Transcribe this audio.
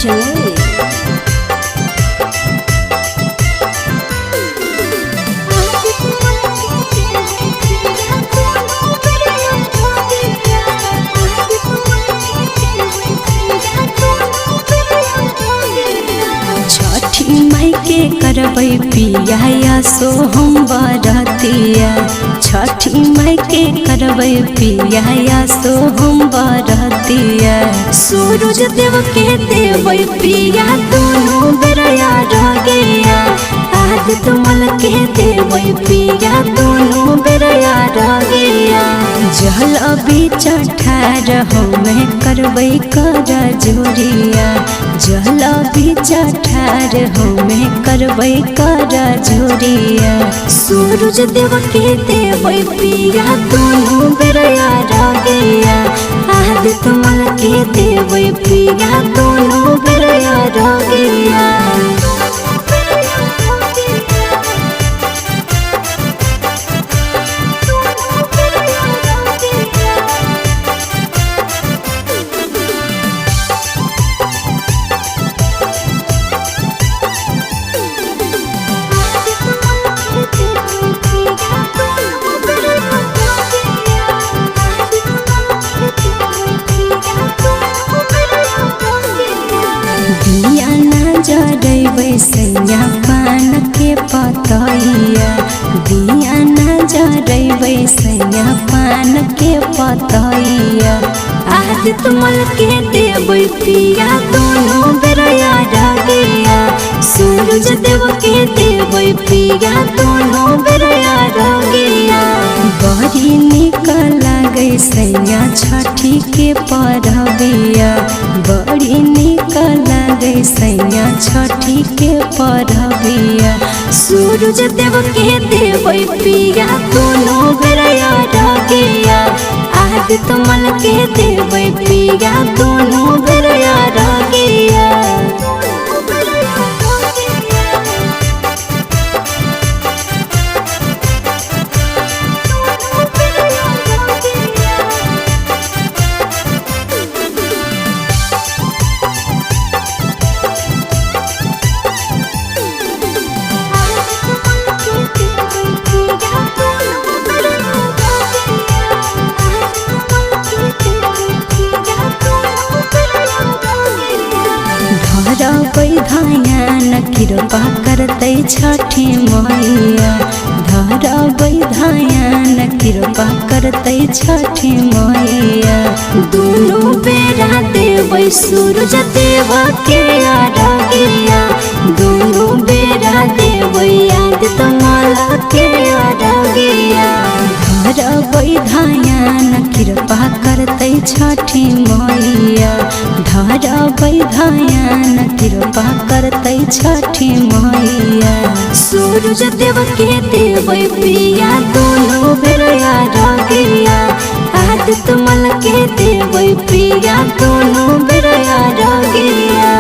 Enjoy. छठी माई के करबै पिया सो हम बरतिया। छठी माई के करबै पिया सो हम बरतिया। सूरज देव के देबै पिया दोनों बेरया रगेया। आदित्य मल के देबै पिया दोनों बेरया रगेया। जल बीच ठार हमें करबै कर जोरिया। जल बीच ठार हमें करबै कर जोरिया। सूरज देव के देबै पिया दोनों बेरया रगेया। आदित्य मल के देबै पिया दोनों बेरया रगेया। दिया ना जरैबै सैया पान के पतैया। दिया ना जरैबै सैया पान के पतैया। आदित्य मल के देबै पिया दोनों बेरया रगेया। सूरज देव के देबै पिया दोनों बेरया रगेया। बड़ी निक लागै सैया छठी के परबिया। बड़ी निक लागै सैया छठी के परबिया। सूरज देव के देबै पिया दोनों बेरया रगेया। आदित्य मल के देबै पिया दोनों बेरया रगेया। धरबै ध्यान कृपा करतै छठी मैया। धरबै ध्यान कृपा करतै छठी मैया। दोनों बेरा देबै सूरज देव के रगेया। दोनों बेरा देबै आदित्य मल के रगेया। धरबै ध्यान कृपा करतै छठी मैया। धरबै ध्यान कृपा करतै छठी मैया। सूरज देव के देबै पिया दोनों बेरया रगेया। आदित्य मल के देबै पिया दोनों बेरया रगेया।